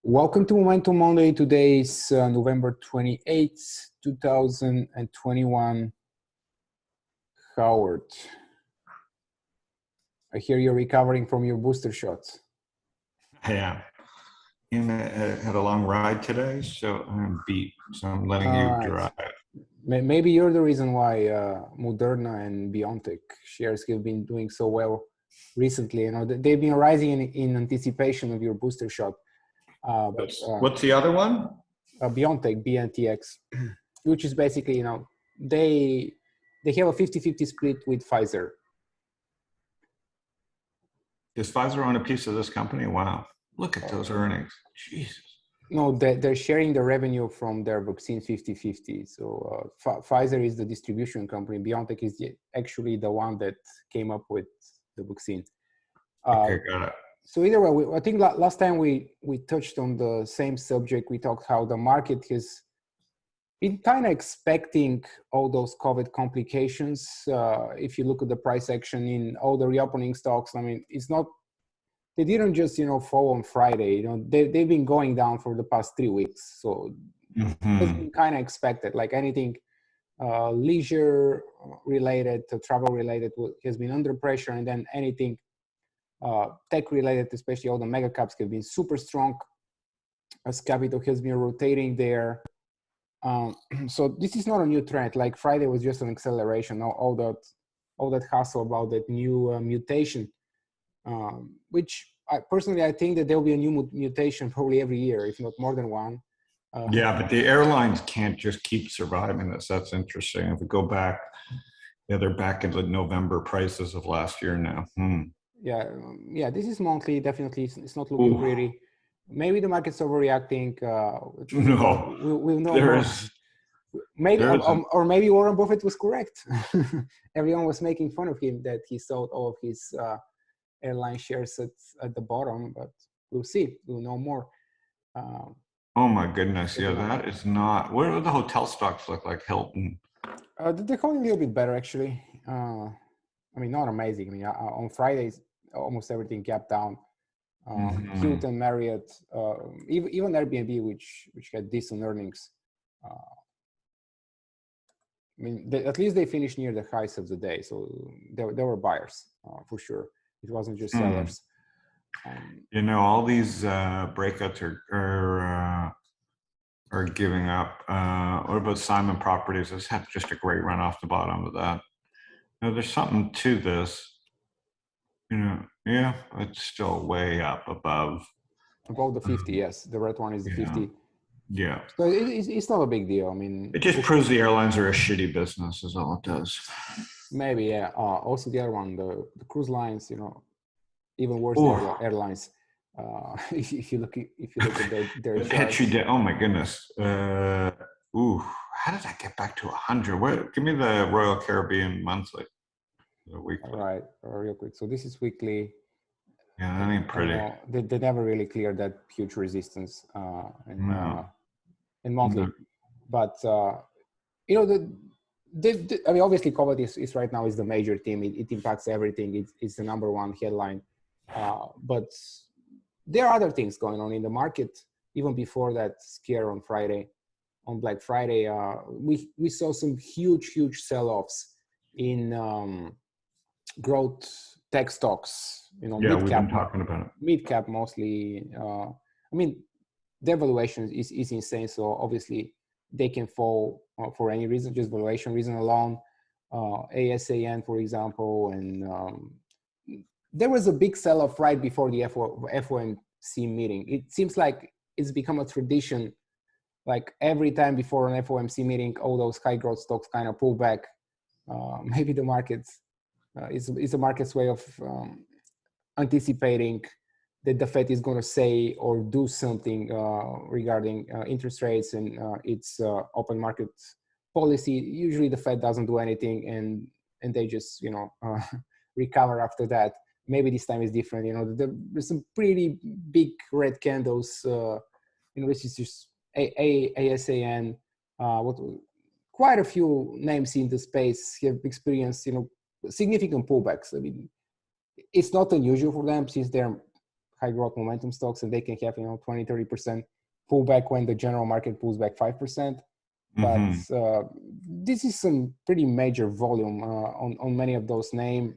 Welcome to Momentum Monday. Today is November 28th, 2021. Howard, I hear you're recovering from your booster shots. Yeah, had a long ride today, so I'm beat. So I'm letting you drive. Maybe you're the reason why Moderna and BioNTech shares have been doing so well recently. You know, they've been rising in anticipation of your booster shot. What's the other one? BioNTech, BNTX, which is basically, you know, they have a 50-50 split with Pfizer. Is Pfizer on a piece of this company? Wow, look at those earnings. Jesus. No, they're sharing the revenue from their vaccine 50-50. So Pfizer is the distribution company. BioNTech is actually the one that came up with the vaccine. Okay, got it. So either way, I think last time we touched on the same subject. We talked how the market has been kind of expecting all those COVID complications. If you look at the price action in all the reopening stocks, I mean, it's not, they didn't just, you know, fall on Friday. You know, they've been going down for the past 3 weeks. So it's been kind of expected, like anything leisure related to travel related has been under pressure. And then anything tech related, especially all the mega caps, have been super strong as capital has been rotating there. So this is not a new trend. Like Friday was just an acceleration. All that hassle about that new mutation, which I think that there will be a new mutation probably every year, if not more than one. Yeah, but the airlines can't just keep surviving this. That's interesting. If we go back, yeah, they're back into November prices of last year now. Yeah, this is monthly. Definitely, it's not looking pretty. Maybe the market's overreacting. No, we'll know more. Maybe, or maybe Warren Buffett was correct. Everyone was making fun of him that he sold all of his airline shares at the bottom, but we'll see. We'll know more. Oh my goodness! Yeah, that is not. What do the hotel stocks look like? Hilton. They're going a little bit better, actually. I mean, not amazing. I mean, on Fridays, almost everything gapped down. Hilton, Marriott, even Airbnb, which had decent earnings. I mean, at least they finished near the highs of the day, so there were buyers for sure. It wasn't just sellers. You know, all these breakouts are giving up. What about Simon Properties? It's had just a great run off the bottom of that. You know, there's something to this. You know, yeah, it's still way up above the 50. Yes, the red one is the 50. Yeah. So it's not a big deal. I mean, it just proves the airlines are a shitty business, is all it does. Maybe, yeah. Also, the other one, the cruise lines, you know, even worse than airlines. If you look at their charts. Oh my goodness. How did I get back to 100? Give me the Royal Caribbean monthly. Weekly. All right, real quick. So this is weekly. Yeah, that ain't pretty. They never really cleared that huge resistance in monthly. But you know, I mean, obviously, COVID is right now is the major theme. It impacts everything. It's the number one headline. But there are other things going on in the market. Even before that scare on Friday, on Black Friday, we saw some huge sell-offs in growth tech stocks. You know, yeah, we've been talking about it. Mid cap mostly. I mean, their valuation is insane. So obviously, they can fall for any reason, just valuation reason alone. ASAN, for example, and there was a big sell-off right before the FOMC meeting. It seems like it's become a tradition. Like every time before an FOMC meeting, all those high growth stocks kind of pull back. Maybe the markets, it's a market's way of anticipating that the Fed is going to say or do something regarding interest rates and its open market policy. Usually the Fed doesn't do anything and they just, you know, recover after that. Maybe this time is different. You know, there's some pretty big red candles, in which is just ASAN, quite a few names in the space have experienced, you know, significant pullbacks. I mean, it's not unusual for them since they're high growth momentum stocks, and they can have 20, 30% pullback when the general market pulls back 5%. But this is some pretty major volume on many of those names,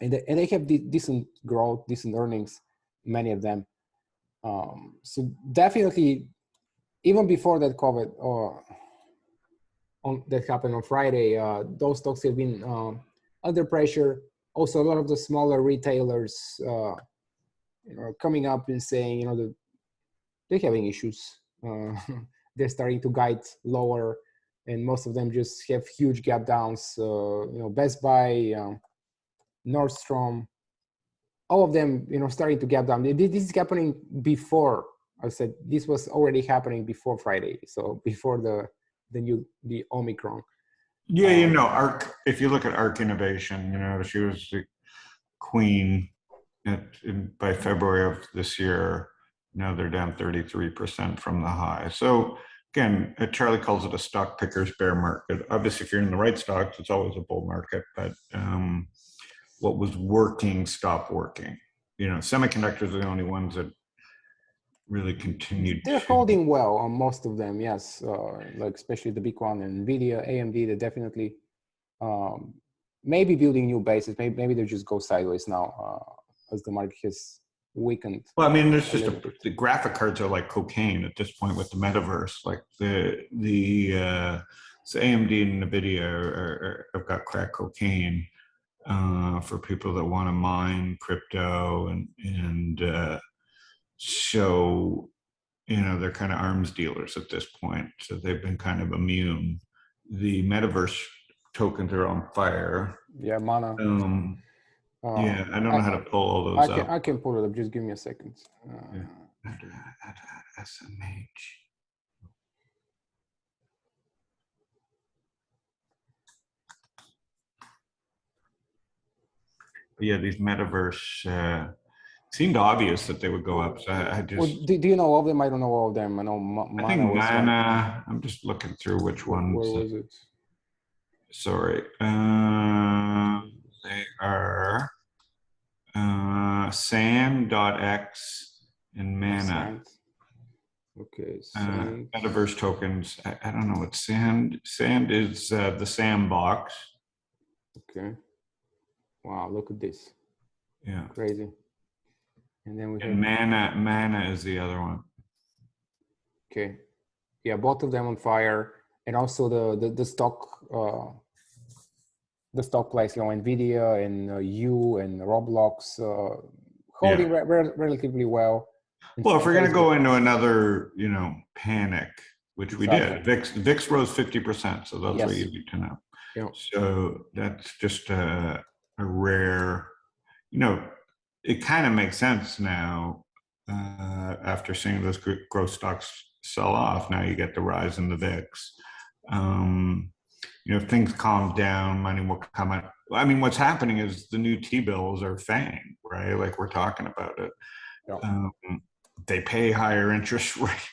and they have decent growth, decent earnings, many of them. So definitely, even before that COVID that happened on Friday, those stocks have been under pressure. Also, a lot of the smaller retailers are coming up and saying, they're having issues. They're starting to guide lower, and most of them just have huge gap downs. Best Buy, Nordstrom, all of them, starting to gap down. This is happening before. I said this was already happening before Friday, so before the Omicron. Yeah, ARK. If you look at ARK Innovation, she was the queen by February of this year. Now they're down 33% from the high. So again, Charlie calls it a stock picker's bear market. Obviously, if you're in the right stocks, it's always a bull market. But what was working stopped working. Semiconductors are the only ones that really continued. They're holding well on most of them, yes. Like especially the big one, NVIDIA, AMD. They're definitely maybe building new bases. Maybe they just go sideways now as the market has weakened. Well, I mean, there's just the graphic cards are like cocaine at this point with the metaverse. Like so AMD and NVIDIA have got crack cocaine for people that want to mine crypto and so they're kind of arms dealers at this point. So they've been kind of immune. The metaverse tokens are on fire. Yeah, Mana. Yeah, I don't know how to pull all those up. I can pull it up. Just give me a second. SMH. But yeah, these metaverse seemed obvious that they would go up. So I just. Well, do you know all of them? I don't know all of them. I know I think Mana. I'm just looking through which ones. Where was it? Sorry. They are Sand.x and Mana. Sand. Okay. Sand. Metaverse tokens. I don't know what Sand. Sand is the Sandbox. Okay. Wow, look at this. Yeah. Crazy. And then we have Mana is the other one. Okay. Yeah, both of them on fire. And also the stock price, NVIDIA and U and Roblox holding relatively well. Well, if we're going to go into another, panic, which we did, VIX rose 50%. So those are easy to know. Yeah. So that's just a rare, it kind of makes sense now after seeing those growth stocks sell off. Now you get the rise in the VIX. If things calm down, money will come out. I mean, what's happening is the new T-bills are FANG, right? Like we're talking about it. Yeah. They pay higher interest rate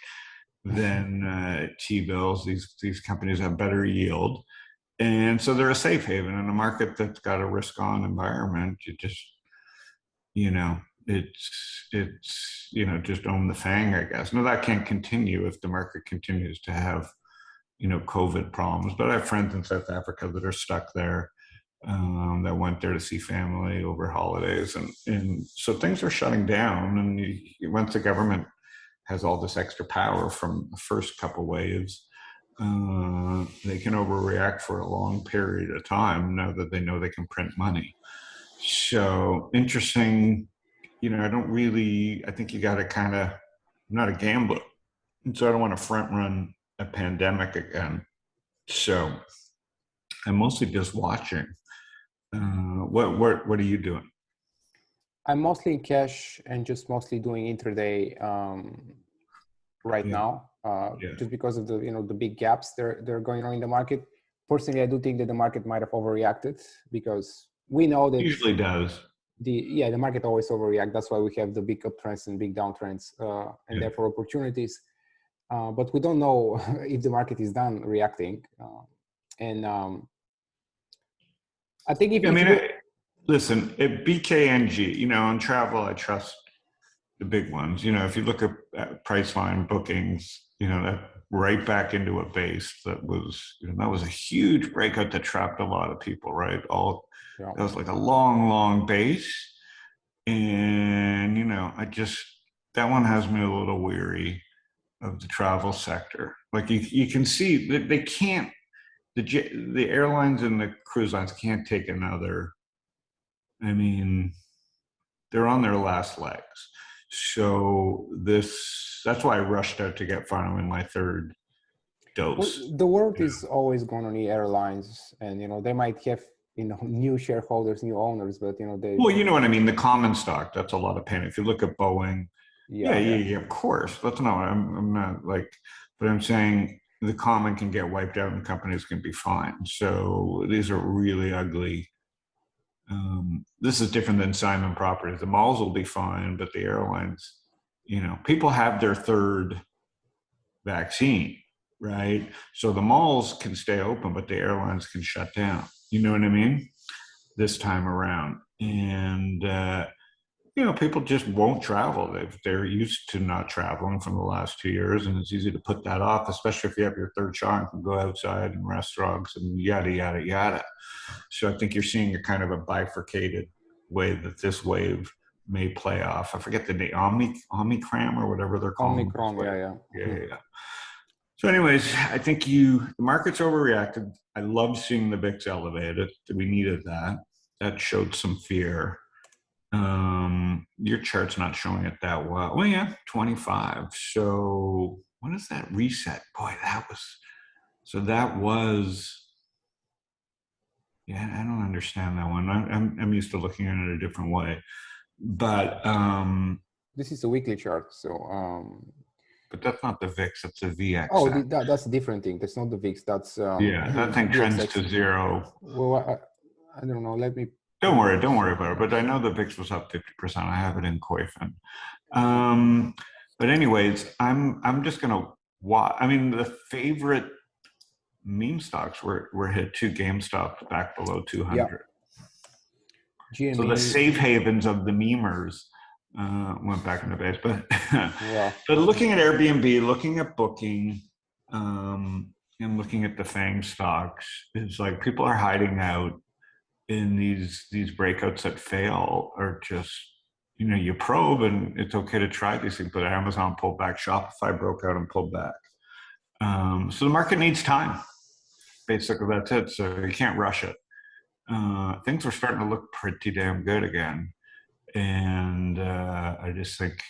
than T-bills. These companies have better yield. And so they're a safe haven in a market that's got a risk-on environment. You just, just own the FANG, I guess. No, that can't continue if the market continues to have, COVID problems. But I have friends in South Africa that are stuck there, that went there to see family over holidays. And so things are shutting down. And once the government has all this extra power from the first couple waves, they can overreact for a long period of time now that they know they can print money. So interesting, I think you got to I'm not a gambler. And so I don't want to front run a pandemic again. So I'm mostly just watching. What are you doing? I'm mostly in cash and just mostly doing intraday right now. Just because of the big gaps they're going on in the market. Personally, I do think that the market might have overreacted because we know that it usually does. The market always overreact. That's why we have the big uptrends and big downtrends, and therefore opportunities. But we don't know if the market is done reacting. I think listen, at BKNG, on travel, I trust the big ones. You know, if you look at Priceline bookings, you know, that right back into a base that was, you know, that was a huge breakout that trapped a lot of people, right? Yeah. That was like a long, long base. And, you know, that one has me a little weary of the travel sector. Like you can see that they can't, the airlines and the cruise lines can't take another. I mean, they're on their last legs. So that's why I rushed out to get finally my third Well, dose. the world is always going to need airlines, and they might have new shareholders, new owners, but they. Well, you know what I mean. The common stock, that's a lot of pain. If you look at Boeing, Yeah. yeah, of course. That's not. I'm not like, but I'm saying the common can get wiped out and companies can be fine. So these are really ugly. This is different than Simon Properties. The malls will be fine, but the airlines, people have their third vaccine, right? So the malls can stay open, but the airlines can shut down. You know what I mean? This time around. And, people just won't travel. They're used to not traveling from the last 2 years, and it's easy to put that off, especially if you have your third shot and can go outside and restaurants and yada, yada, yada. So I think you're seeing a kind of a bifurcated way that this wave may play off. I forget the name, Omicron or whatever they're calling it. Omicron, Yeah. So anyways, I think the market's overreacted. I love seeing the VIX elevated. We needed that. That showed some fear. Your chart's not showing it that well. Well, yeah, 25. So when is that reset? Boy, that was, yeah, I don't understand that one. I'm used to looking at it a different way, but, this is a weekly chart. So, but that's not the VIX, that's the VX. Oh, that's a different thing. That's not the VIX. That's, yeah, that thing trends to zero. Well, I don't know. Let me. Don't worry about it. But I know the VIX was up 50%. I have it in Koifin. But anyways, I'm just gonna watch. I mean, the favorite meme stocks were hit 2 GameStop back below 200. Yeah. So the safe havens of the memers went back in the base. But yeah. But looking at Airbnb, looking at Booking, and looking at the FANG stocks, it's like people are hiding out in these breakouts that fail, or just, you probe and it's okay to try these things, but Amazon pulled back, Shopify broke out and pulled back. So the market needs time. Basically, that's it. So you can't rush it. Things are starting to look pretty damn good again. And I just think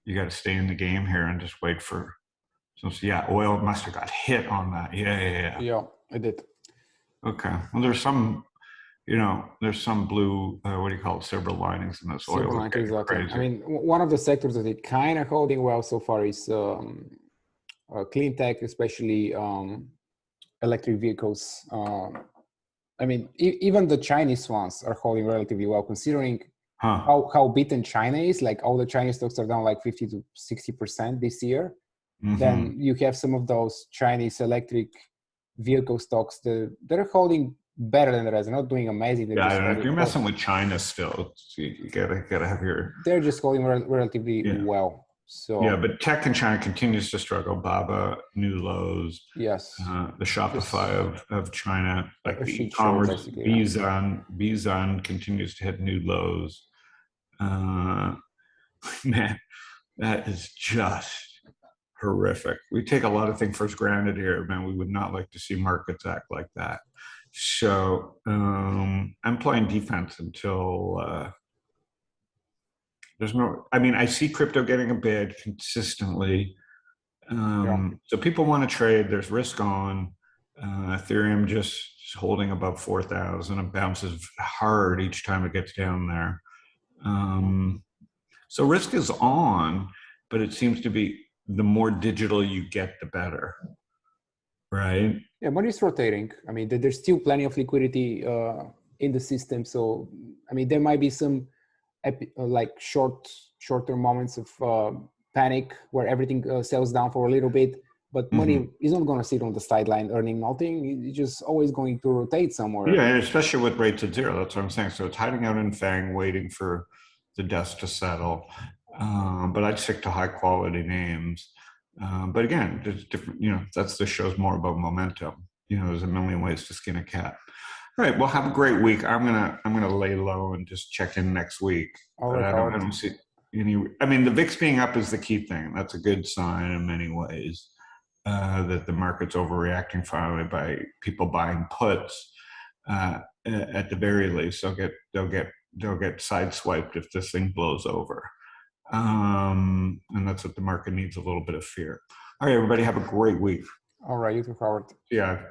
you got to stay in the game here and just wait for, oil must have got hit on that. Yeah, it did. Okay. Well, there's some blue, what do you call it, silver linings in this oil. Silver linings, exactly. Crazy. I mean, one of the sectors that is kind of holding well so far is clean tech, especially electric vehicles. I mean, even the Chinese ones are holding relatively well, considering how beaten China is. Like, all the Chinese stocks are down like 50 to 60% this year. Mm-hmm. Then you have some of those Chinese electric vehicle stocks that they're holding better than the rest. They're not doing amazing. Yeah, I don't know. If you're messing with China still, you gotta have your. They're just holding relatively well. So yeah, but tech in China continues to struggle. Baba, new lows. Yes. The Shopify of China, like the e-commerce, Bizan continues to hit new lows. Man, that is just horrific. We take a lot of things for granted here, man. We would not like to see markets act like that. So I'm playing defense until there's no. I mean, I see crypto getting a bid consistently. So people want to trade. There's risk on. Ethereum just holding above 4,000 and bounces hard each time it gets down there. So risk is on, but it seems to be the more digital you get, the better. Right. Yeah, money is rotating. I mean, there's still plenty of liquidity in the system. So, I mean, there might be some like shorter moments of panic where everything sells down for a little bit, but money is not going to sit on the sideline earning nothing. It's just always going to rotate somewhere. Yeah, and especially with rates at zero. That's what I'm saying. So it's hiding out in FANG, waiting for the dust to settle. But I'd stick to high quality names. But again, there's different, that's the show's more about momentum. There's a million ways to skin a cat. All right. Well, have a great week. I'm gonna lay low and just check in next week. All But right, I Howard. don't see any. I mean, the VIX being up is the key thing. That's a good sign in many ways, that the market's overreacting finally by people buying puts. At the very least, they'll get sideswiped if this thing blows over. And that's what the market needs, a little bit of fear. All right, everybody, have a great week. All right, you too, Howard. Yeah.